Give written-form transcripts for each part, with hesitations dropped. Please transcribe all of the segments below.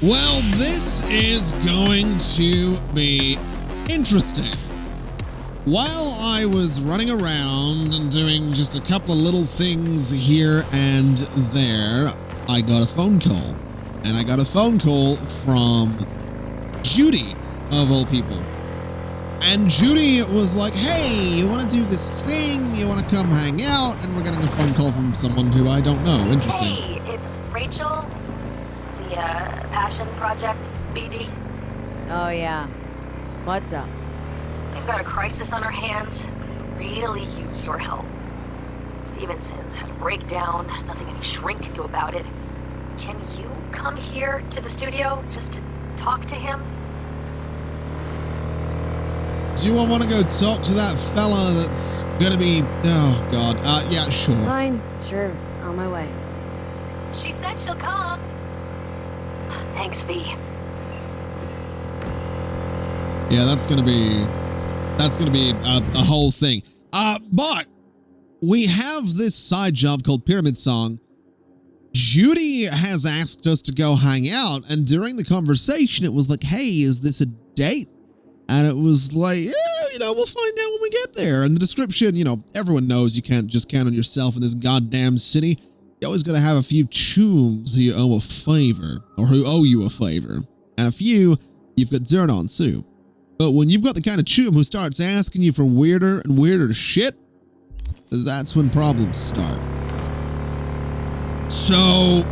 Well, this is going to be interesting. While I was running around and doing just a couple of little things here and there, I got a phone call. And I got a phone call from Judy, of all people. And Judy was like, hey, you want to do this thing? You want to come hang out? And we're getting a phone call from someone who I don't know. Interesting. Hey, it's Rachel. The Passion Project, BD. Oh, yeah. What's up? We've got a crisis on our hands. Could really use your help. Stevenson's had a breakdown. Nothing any shrink can do about it. Can you come here to the studio just to talk to him? Do I want to go talk to that fella that's gonna be... Oh, God. Yeah, sure. Fine. Sure. On my way. She said she'll come. Thanks, V. Yeah, that's gonna be a whole thing. But we have this side job called Pyramid Song. Judy has asked us to go hang out, and during the conversation, it was like, hey, is this a date? And it was like, yeah, we'll find out when we get there. And the description, everyone knows you can't just count on yourself in this goddamn city. You always gotta have a few chooms who you owe a favor, or who owe you a favor. And a few you've got dirt on too. But when you've got the kind of choom who starts asking you for weirder and weirder shit, that's when problems start. So,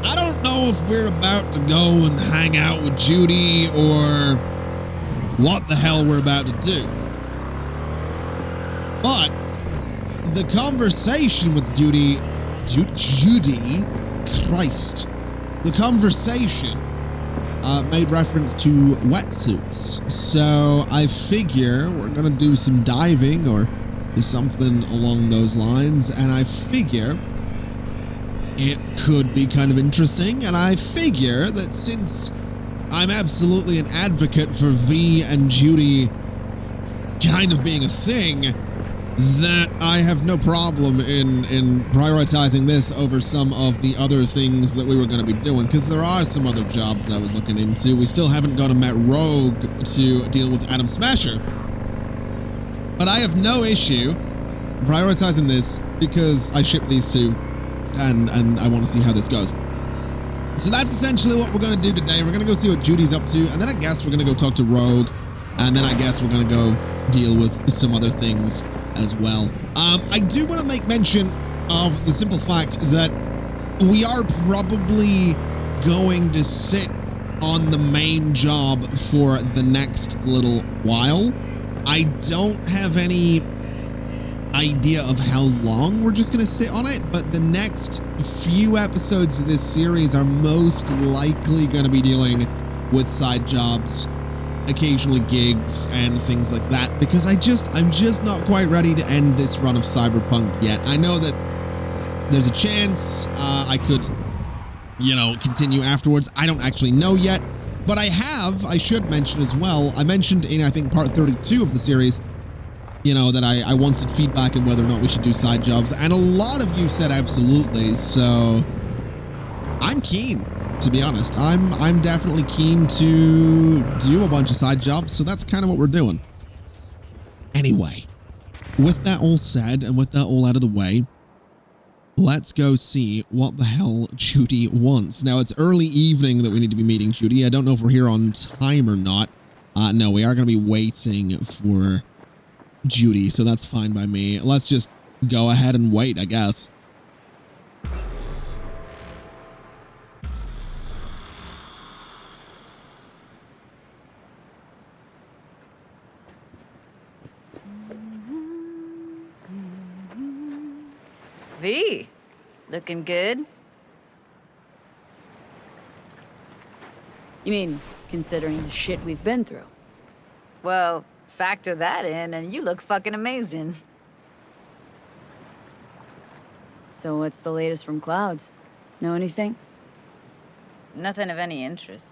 I don't know if we're about to go and hang out with Judy or what the hell we're about to do. But the conversation with Judy, Christ, the conversation made reference to wetsuits. So I figure we're gonna do some diving or something along those lines, and I figure it could be kind of interesting, and I figure that since I'm absolutely an advocate for V and Judy kind of being a thing, that I have no problem in prioritizing this over some of the other things that we were going to be doing, because there are some other jobs that I was looking into. We still haven't gone and met Rogue to deal with Adam Smasher, but I have no issue prioritizing this because I ship these two, and I want to see how this goes. So that's essentially what we're going to do today. We're going to go see what Judy's up to, and then I guess we're going to go talk to Rogue, and then I guess we're going to go deal with some other things as well. I do want to make mention of the simple fact that we are probably going to sit on the main job for the next little while. I don't have any idea of how long we're just going to sit on it, but the next few episodes of this series are most likely going to be dealing with side jobs, occasionally gigs and things like that, because I'm just not quite ready to end this run of Cyberpunk yet. I know that there's a chance I could, continue afterwards. I don't actually know yet, but I should mention as well, I mentioned in, I think, part 32 of the series, that I wanted feedback on whether or not we should do side jobs, and a lot of you said absolutely, so I'm keen. To be honest, I'm definitely keen to do a bunch of side jobs, so that's kind of what we're doing. Anyway, with that all said and with that all out of the way, let's go see what the hell Judy wants. Now, it's early evening that we need to be meeting Judy. I don't know if we're here on time or not. No, we are going to be waiting for Judy, so that's fine by me. Let's just go ahead and wait, I guess. V, looking good. You mean, considering the shit we've been through? Well, factor that in and you look fucking amazing. So what's the latest from Clouds? Know anything? Nothing of any interest.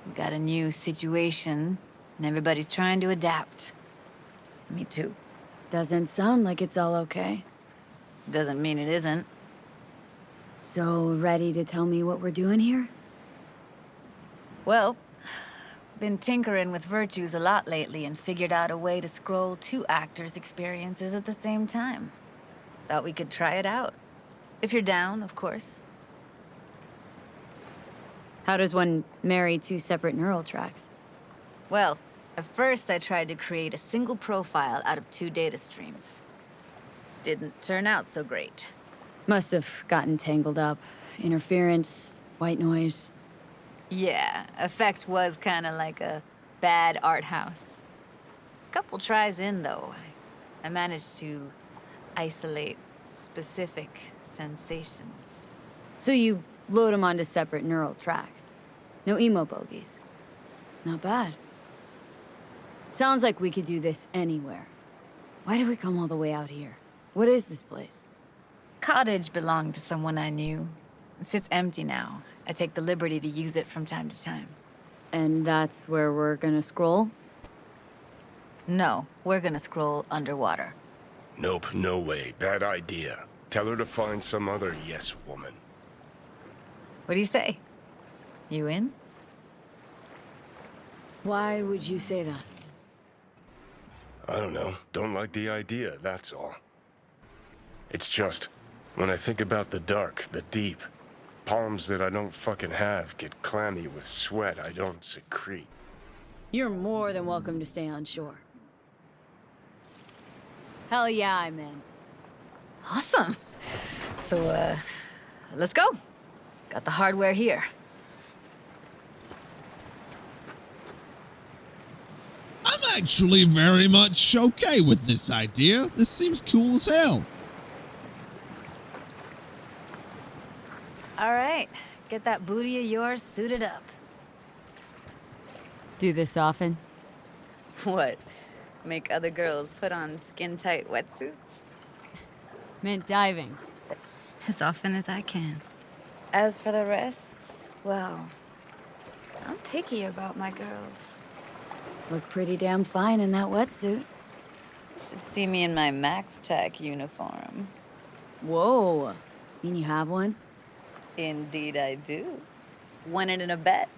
We've got a new situation, and everybody's trying to adapt. Me too. Doesn't sound like it's all okay. Doesn't mean it isn't. So, ready to tell me what we're doing here? Well, been tinkering with virtues a lot lately and figured out a way to scroll 2 actors' experiences at the same time. Thought we could try it out. If you're down, of course. How does one marry 2 separate neural tracks? Well, at first I tried to create a single profile out of 2 data streams. Didn't turn out so great. Must have gotten tangled up. Interference, white noise. Yeah, effect was kinda like a bad art house. Couple tries in, though, I managed to isolate specific sensations. So you load them onto separate neural tracks. No emo bogies. Not bad. Sounds like we could do this anywhere. Why did we come all the way out here? What is this place? Cottage belonged to someone I knew. It sits empty now. I take the liberty to use it from time to time. And that's where we're gonna scroll? No, we're gonna scroll underwater. Nope, no way. Bad idea. Tell her to find some other yes woman. What do you say? You in? Why would you say that? I don't know. Don't like the idea, that's all. It's just, when I think about the dark, the deep, palms that I don't fucking have get clammy with sweat I don't secrete. You're more than welcome to stay on shore. Hell yeah, I'm in. Awesome. So, let's go. Got the hardware here. I'm actually very much okay with this idea. This seems cool as hell. All right, get that booty of yours suited up. Do this often? What? Make other girls put on skin-tight wetsuits? Meant diving. As often as I can. As for the rest, well, I'm picky about my girls. Look pretty damn fine in that wetsuit. Should see me in my Max Tech uniform. Whoa. Mean you have one? Indeed I do. Won it in a bet.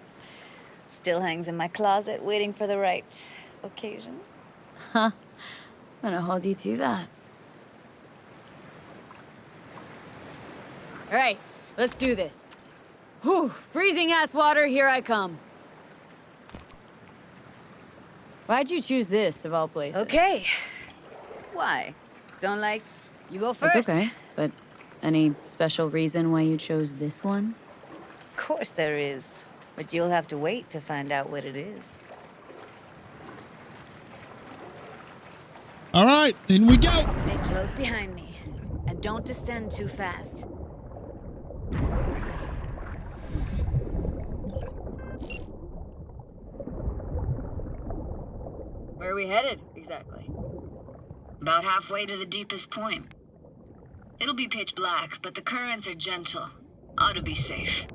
Still hangs in my closet, waiting for the right occasion. Huh. I'm gonna hold you to that. All right, let's do this. Whew, freezing ass water, here I come. Why'd you choose this, of all places? Okay. Why? Don't like... You go first. It's okay, but any special reason why you chose this one? Of course there is. But you'll have to wait to find out what it is. All right, in we go. Stay close behind me. And don't descend too fast. Where are we headed, exactly? About halfway to the deepest point. It'll be pitch black, but the currents are gentle. Ought to be safe.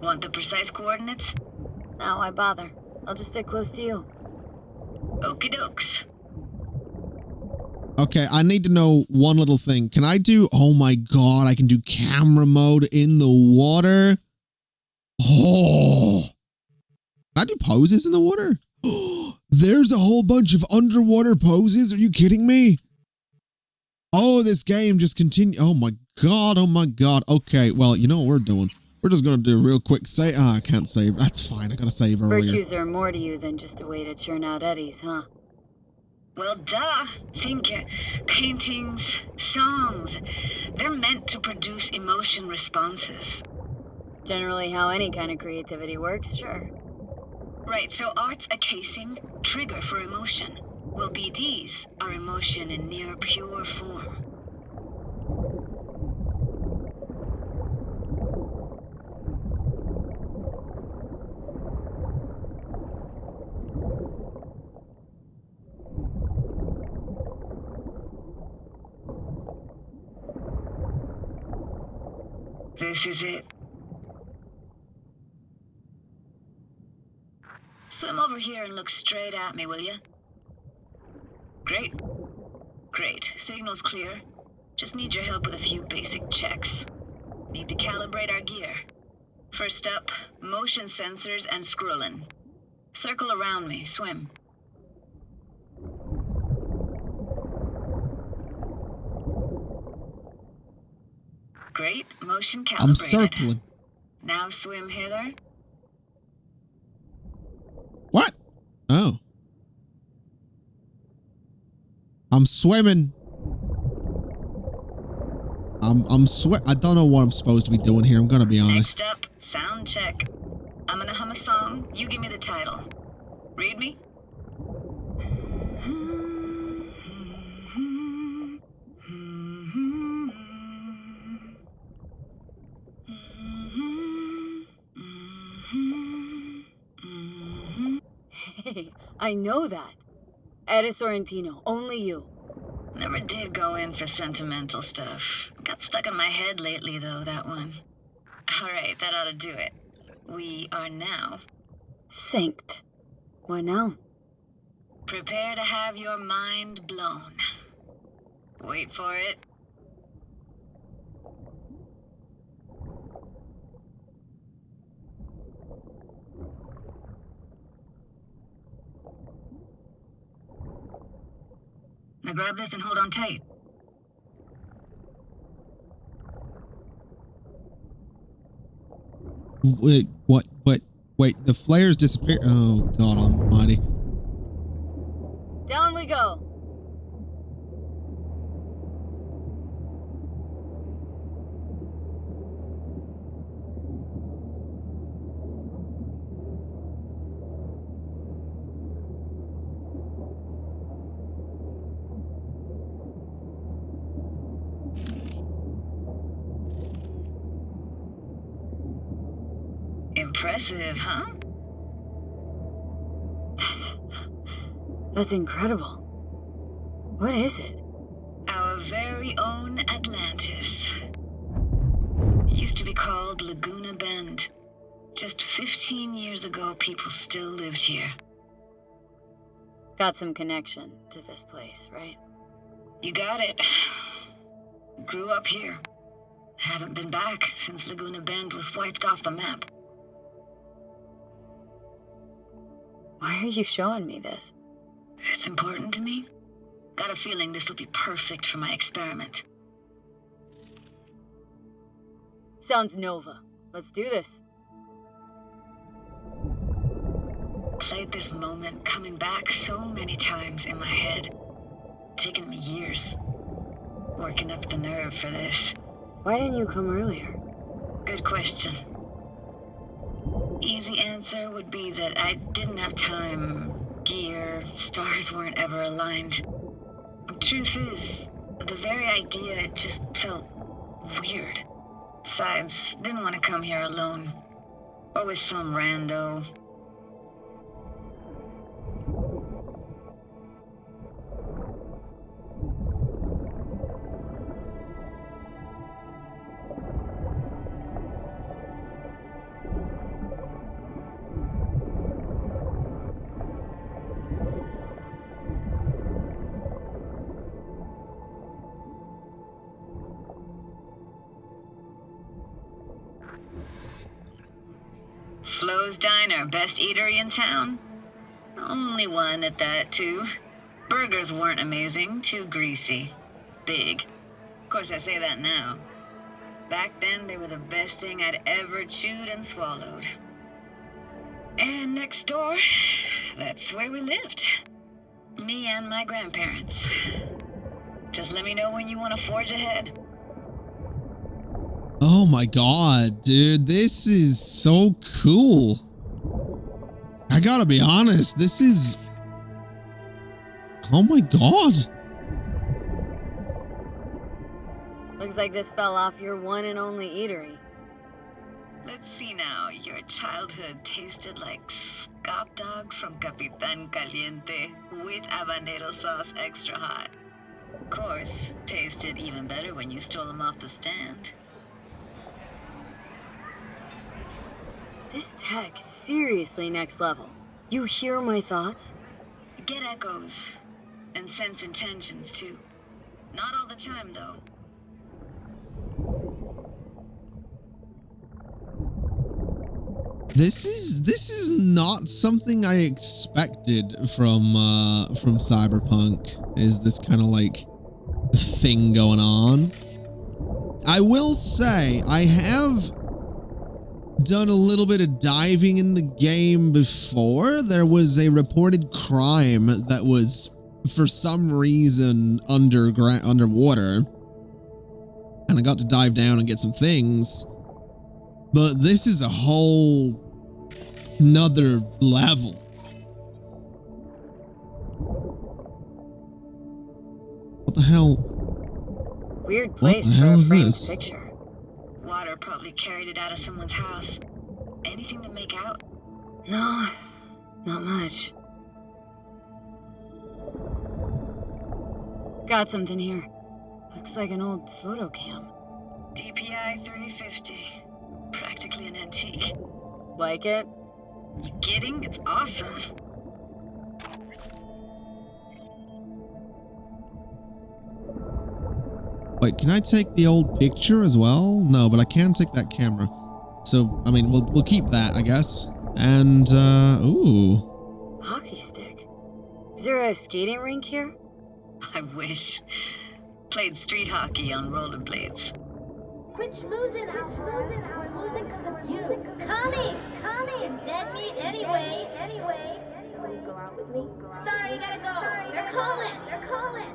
Want the precise coordinates? No, why bother? I'll just stay close to you. Okie dokes. Okay, I need to know one little thing. Can I do... Oh my god, I can do camera mode in the water? Oh. Can I do poses in the water? There's a whole bunch of underwater poses. Are you kidding me? Oh, this game just continue. Oh my god, oh my god. Okay, well, you know what we're doing. We're just gonna do a real quick save. Ah, I can't save. That's fine, I gotta save earlier. Virtues are more to you than just a way to churn out eddies, huh? Well, duh. Think paintings, songs. They're meant to produce emotion responses. Generally how any kind of creativity works, sure. Right, so art's a casing, trigger for emotion. Well, BDs are emotion in near pure form. This is it. Swim over here and look straight at me, will you? Great. Great. Signal's clear. Just need your help with a few basic checks. Need to calibrate our gear. First up, motion sensors and scrolling. Circle around me, swim. Great, motion calibrated. I'm circling. Now swim hither. What? Oh. I'm swimming. I don't know what I'm supposed to be doing here. I'm gonna be honest. Next up, sound check. I'm gonna hum a song. You give me the title. Read me. Hey, I know that. Eres Sorrentino, only you. Never did go in for sentimental stuff. Got stuck in my head lately, though, that one. Alright, that ought to do it. We are now. Synced. What now? Prepare to have your mind blown. Wait for it. Now grab this and hold on tight. Wait, what? Wait, the flares disappear. Oh, God almighty. Down we go. Impressive, huh? That's incredible. What is it? Our very own Atlantis. Used to be called Laguna Bend. Just 15 years ago, people still lived here. Got some connection to this place, right? You got it. Grew up here. Haven't been back since Laguna Bend was wiped off the map. Why are you showing me this? It's important to me. Got a feeling this will be perfect for my experiment. Sounds Nova. Let's do this. Played this moment coming back so many times in my head. Taken me years. Working up the nerve for this. Why didn't you come earlier? Good question. Easy answer would be that I didn't have time, gear, stars weren't ever aligned. Truth is, the very idea just felt weird. Besides, didn't want to come here alone. Or with some rando. Flo's Diner, best eatery in town? Only one at that, too. Burgers weren't amazing, too greasy. Big. Of course, I say that now. Back then, they were the best thing I'd ever chewed and swallowed. And next door, that's where we lived. Me and my grandparents. Just let me know when you want to forge ahead. Oh my God, dude, this is so cool. I gotta be honest, this is... Oh my God. Looks like this fell off your one and only eatery. Let's see now. Your childhood tasted like scop dogs from Capitan Caliente with habanero sauce extra hot. Of course, tasted even better when you stole them off the stand. This tech, seriously next level. You hear my thoughts? Get echoes. And sense intentions, too. Not all the time, though. This is not something I expected from Cyberpunk. Is this kind of like thing going on? I will say I have done a little bit of diving in the game before. There was a reported crime that was for some reason underwater, and I got to dive down and get some things. But this is a whole another level. What the hell? Weird place What the hell for a is framed this? picture. Water probably carried it out of someone's house. Anything to make out? No, not much. Got something here. Looks like an old photo cam. DPI 350. Practically an antique. Like it? You kidding? It's awesome. Wait, can I take the old picture as well? No, but I can take that camera. So, I mean, we'll keep that, I guess. And, ooh. Hockey stick. Is there a skating rink here? I wish. Played street hockey on rollerblades. Quit schmoozing, Alvarez. We're losing because of you. Connie! You're dead meat anyway. Will you go out with me? Sorry, you gotta go. They're calling.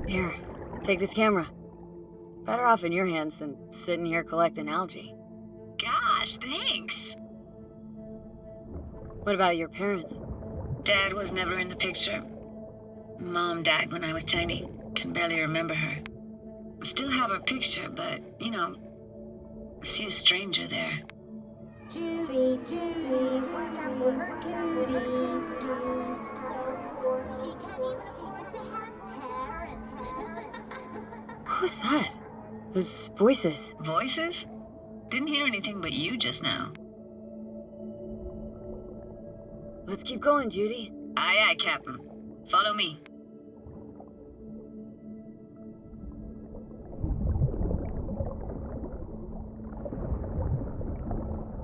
Here, take this camera. Better off in your hands than sitting here collecting algae. Gosh, thanks. What about your parents? Dad was never in the picture. Mom died when I was tiny. Can barely remember her. Still have her picture, but, you know, I see a stranger there. Judy, watch out for her cuties. So poor, she can't even afford to have parents. What was that? Those voices. Voices? Didn't hear anything but you just now. Let's keep going, Judy. Aye, aye, Captain. Follow me.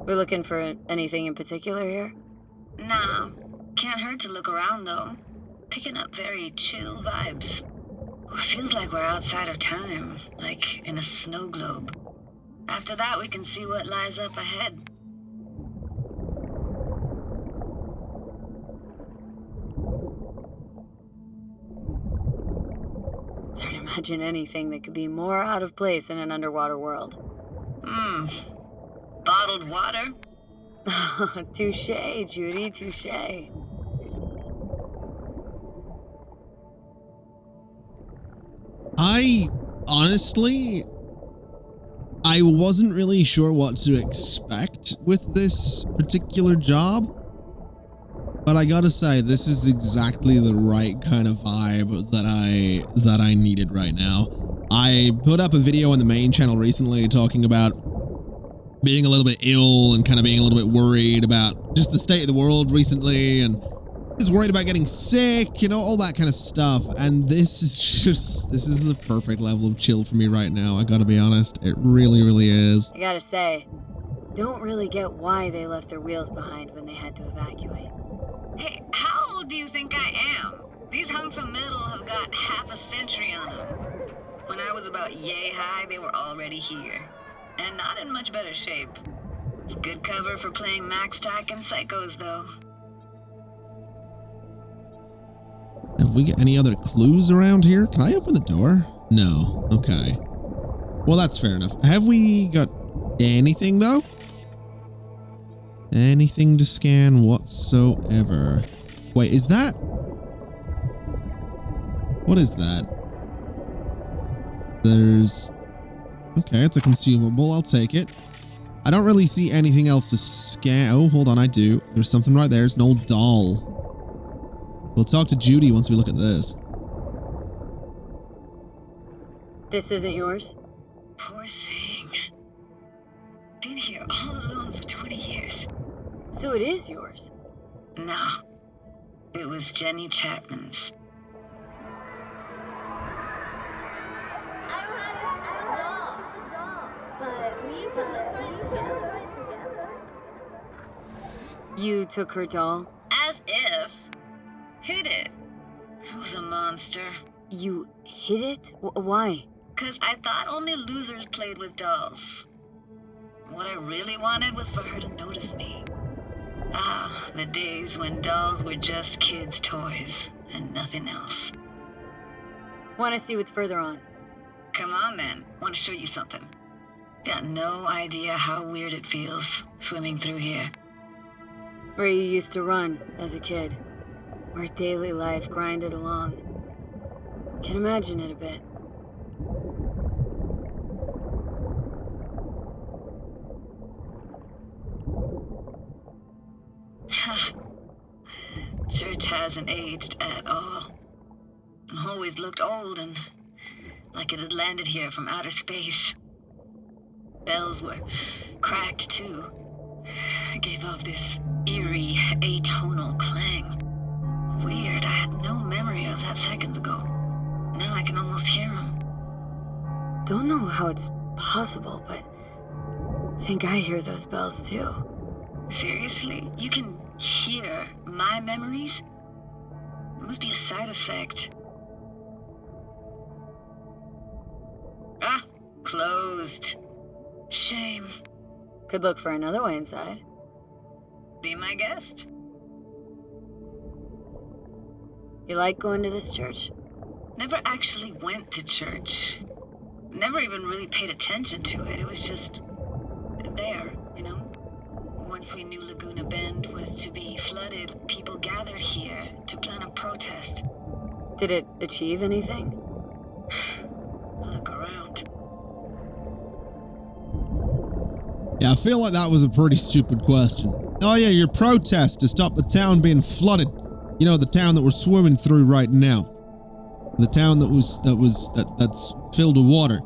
We're looking for anything in particular here? Nah, can't hurt to look around though. Picking up very chill vibes. Feels like we're outside of time, like in a snow globe. After that, we can see what lies up ahead. Hard to imagine anything that could be more out of place in an underwater world. Bottled water? Touché, Judy, touché. Honestly, I wasn't really sure what to expect with this particular job, but I gotta say, this is exactly the right kind of vibe that I needed right now. I put up a video on the main channel recently talking about being a little bit ill and kind of being a little bit worried about just the state of the world recently, and just worried about getting sick, you know, all that kind of stuff. And this is the perfect level of chill for me right now. I gotta be honest. It really, really is. I gotta say, don't really get why they left their wheels behind when they had to evacuate. Hey, how old do you think I am? These hunks of metal have got half a century on them. When I was about yay high, they were already here. And not in much better shape. It's good cover for playing Max Tack and Psychos, though. Have we got any other clues around here? Can I open the door? No. Okay. Well, that's fair enough. Have we got anything, though? Anything to scan whatsoever? Wait, is that... What is that? There's... Okay, it's a consumable. I'll take it. I don't really see anything else to scan. Oh, hold on, I do. There's something right there. It's an old doll. We'll talk to Judy once we look at this. This isn't yours? Poor thing. Been here all alone for 20 years. So it is yours. No. It was Jenny Chapman's. You took her doll? As if. Hid it. I was a monster. You hid it? Why? 'Cause I thought only losers played with dolls. What I really wanted was for her to notice me. Ah, the days when dolls were just kids' toys and nothing else. Want to see what's further on? Come on then, want to show you something. Got no idea how weird it feels swimming through here. Where you used to run as a kid. Where daily life grinded along. Can imagine it a bit. Church hasn't aged at all. Always looked old and like it had landed here from outer space. Bells were cracked too. Gave off this eerie, atonal clang. Weird, I had no memory of that seconds ago. Now I can almost hear them. Don't know how it's possible, but I think I hear those bells too. Seriously? You can hear my memories? It must be a side effect. Ah, closed. Shame. Could look for another way inside. Be my guest. You like going to this church? Never actually went to church. Never even really paid attention to it. It was just there, you know? Once we knew Laguna Bend was to be flooded, people gathered here to plan a protest. Did it achieve anything? Look around. Yeah, I feel like that was a pretty stupid question. Oh yeah, your protest to stop the town being flooded. You know, the town that we're swimming through right now. The town that's filled with water.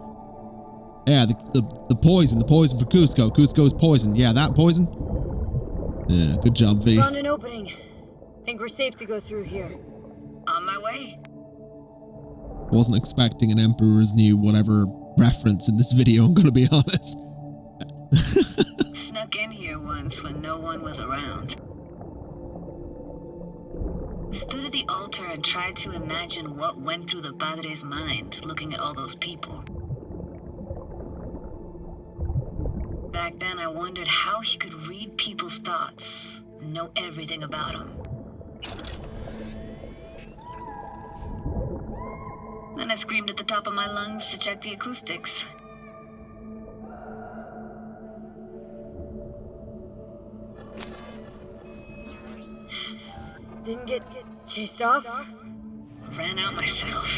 Yeah, the poison for Cusco. Cusco's poison. Yeah, that poison. Yeah, good job, V. Found an opening. Think we're safe to go through here. On my way. Wasn't expecting an Emperor's New whatever reference in this video, I'm gonna be honest. Snuck in here once when no one was around. Stood at the altar and tried to imagine what went through the Padre's mind looking at all those people. Back then I wondered how he could read people's thoughts and know everything about them. Then I screamed at the top of my lungs to check the acoustics. Didn't get chased off? Ran out myself.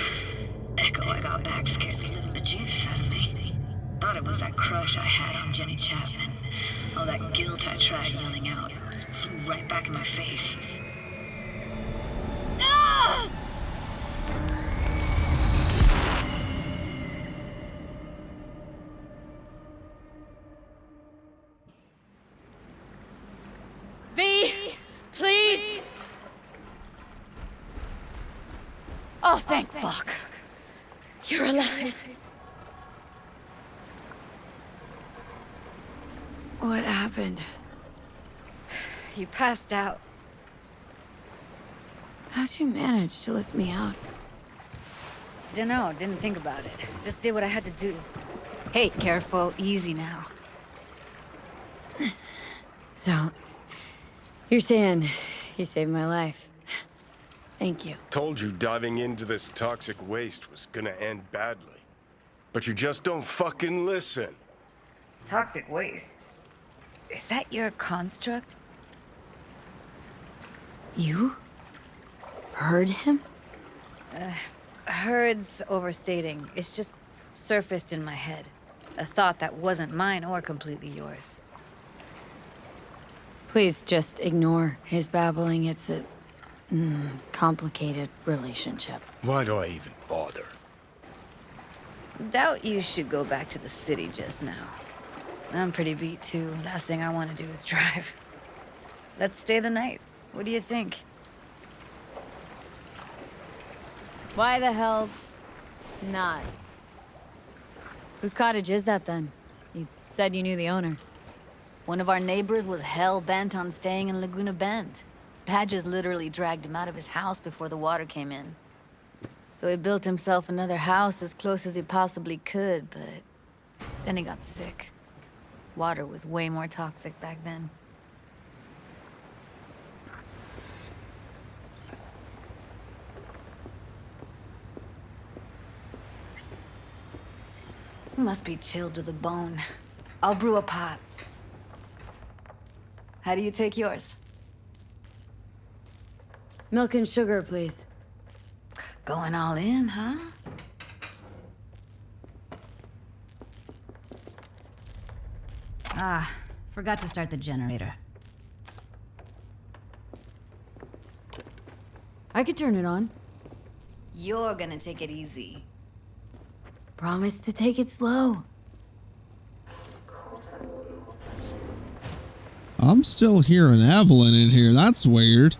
Echo I got back scared the living bejesus out of me. Thought it was that crush I had on Jenny Chapman. All that guilt I tried yelling out flew right back in my face. Ah! V, please. Oh, thank fuck. You're alive. What happened? You passed out. How'd you manage to lift me out? Dunno, didn't think about it. Just did what I had to do. Hey, careful, easy now. So, you're saying you saved my life. Thank you. Told you diving into this toxic waste was gonna end badly. But you just don't fucking listen. Toxic waste? Is that your construct? You? Heard him? Heard's overstating. It's just surfaced in my head. A thought that wasn't mine or completely yours. Please just ignore his babbling. It's a complicated relationship. Why do I even bother? Doubt you should go back to the city just now. I'm pretty beat too. Last thing I want to do is drive. Let's stay the night. What do you think? Why the hell not? Whose cottage is that then? You Said you knew the owner. One of our neighbors was hell-bent on staying in Laguna Bend. Badges literally dragged him out of his house before the water came in. So he built himself another house as close as he possibly could, but then he got sick. Water was way more toxic back then. Must be chilled to the bone. I'll brew a pot. How do you take yours? Milk and sugar, please. Going all in, huh? Ah, forgot to start the generator. I could turn it on. You're gonna take it easy. Promise to take it slow. I'm still hearing Evelyn in here. That's weird.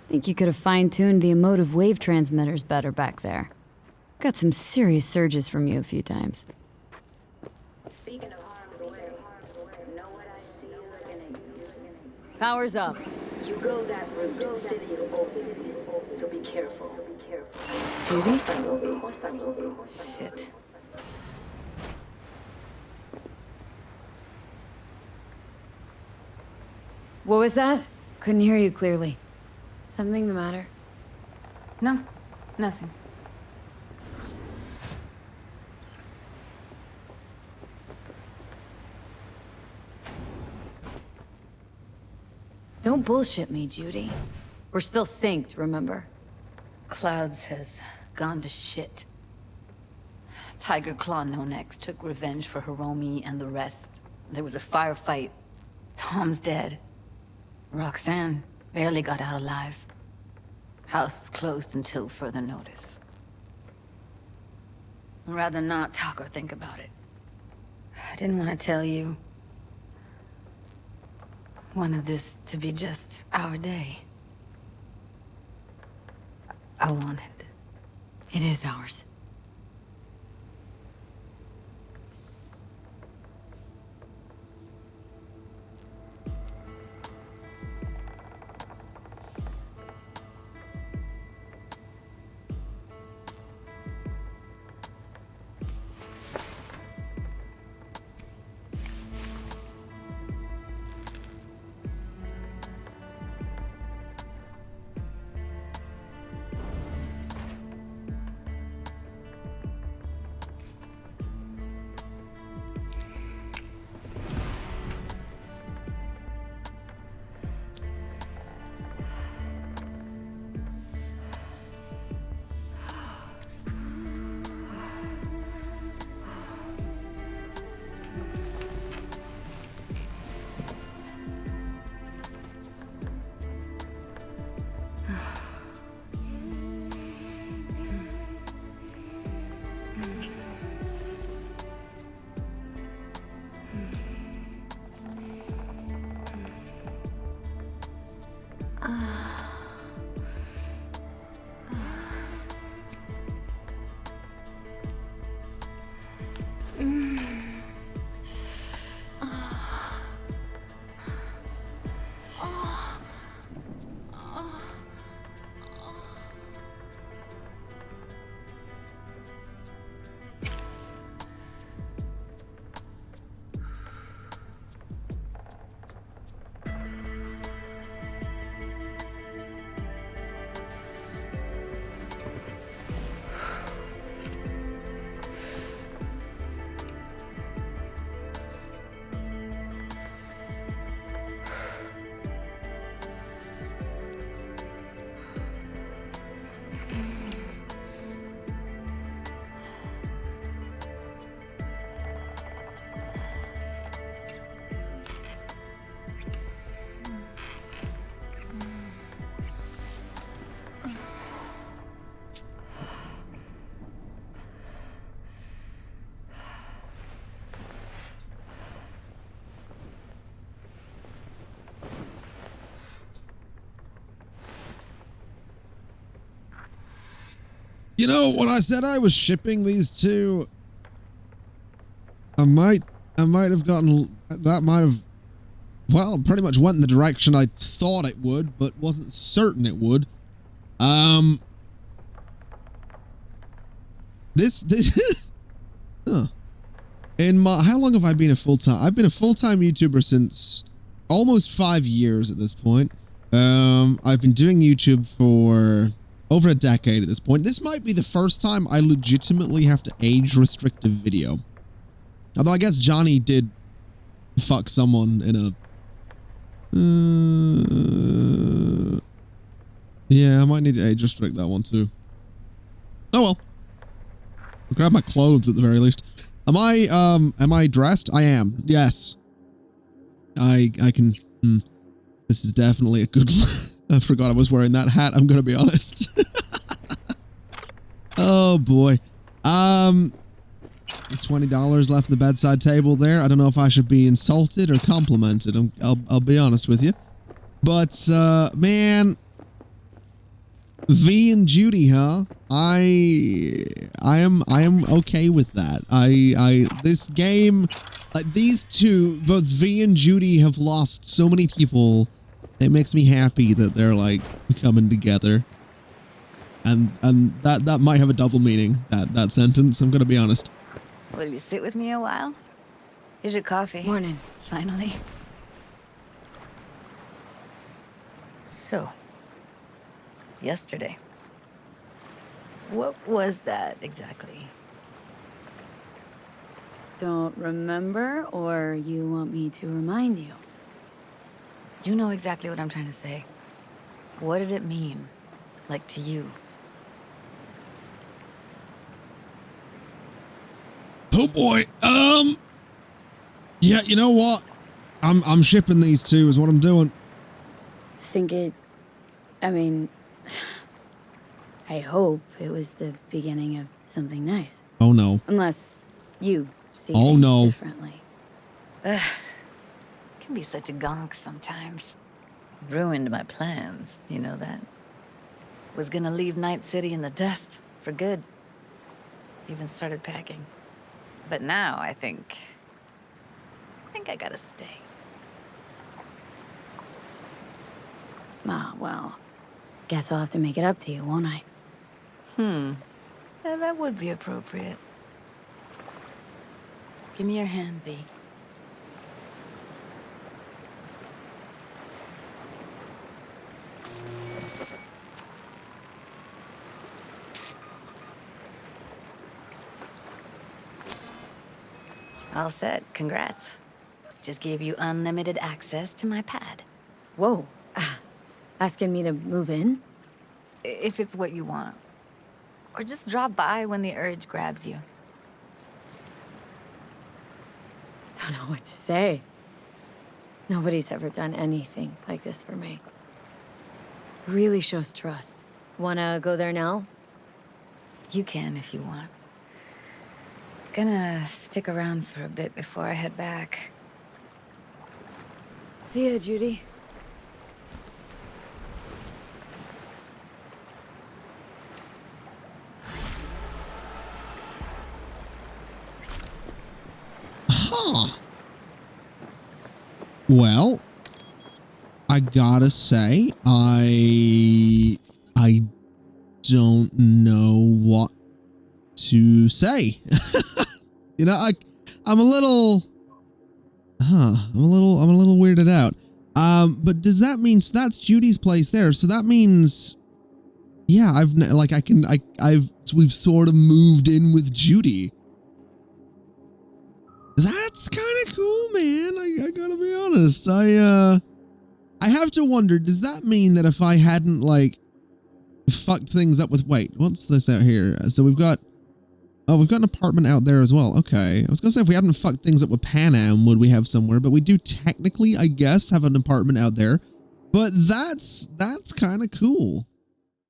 Think you could have fine-tuned the emotive wave transmitters better back there. Got some serious surges from you a few times. Speaking of harm's way, know what I see looking at you. Power's up. You go that route, the city of open, so be careful. Judy? Shit. What was that? Couldn't hear you clearly. Something the matter? No, nothing. Don't bullshit me, Judy. We're still synced, remember? Clouds has gone to shit. Tiger Claw No Next took revenge for Hiromi and the rest. There was a firefight. Tom's dead. Roxanne barely got out alive. House is closed until further notice. I'd rather not talk or think about it. I didn't want to tell you. Wanted this to be just our day. I wanted. It is ours. You know, when I said I was shipping these two, I might I might have gotten, that might have, well, pretty much went in the direction I thought it would, but wasn't certain it would. This, huh. How long have I been a full-time? I've been a full-time YouTuber since almost 5 years at this point. I've been doing YouTube for over a decade at this point. This might be the first time I legitimately have to age restrict a video. Although I guess Johnny did fuck someone in a... yeah, I might need to age restrict that one too. Oh well. I'll grab my clothes at the very least. Am I dressed? I am. Yes. I can... This is definitely a good... I forgot I was wearing that hat, I'm gonna be honest. Oh boy. $20 left in the bedside table there. I don't know if I should be insulted or complimented. I'll be honest with you. But, man... V and Judy, huh? I am okay with that. This game, like these two, both V and Judy have lost so many people. It makes me happy that they're like coming together. And that might have a double meaning, that sentence, I'm gonna be honest. Will you sit with me a while? Here's your coffee. Morning. Finally. So, yesterday. What was that exactly? Don't remember, or you want me to remind you? You know exactly what I'm trying to say. What did it mean? Like, to you? Oh boy. Yeah, you know what? I'm shipping these two is what I'm doing. I mean, I hope it was the beginning of something nice. Oh no. Unless you see Oh things no. differently. Can be such a gonk sometimes. Ruined my plans, you know that? Was gonna leave Night City in the dust for good. Even started packing. But now I think I gotta stay. Ah, well, guess I'll have to make it up to you, won't I? Yeah, that would be appropriate. Give me your hand, V. All set. Congrats. Just gave you unlimited access to my pad. Whoa. Asking me to move in? If it's what you want. Or just drop by when the urge grabs you. Don't know what to say. Nobody's ever done anything like this for me. Really shows trust. Wanna go there now? You can if you want. Gonna stick around for a bit before I head back. See ya, Judy. Huh. Well, I gotta say, I don't know what to say. You know, I'm a little weirded out. But does that mean, so that's Judy's place there? So that means, yeah, we've sort of moved in with Judy. That's kind of cool, man. I gotta be honest. I have to wonder, does that mean that if I hadn't, like, fucked things up with, wait, what's this out here? So we've got an apartment out there as well. Okay. I was gonna say, if we hadn't fucked things up with Pan Am, would we have somewhere? But we do technically, I guess, have an apartment out there. But that's kind of cool.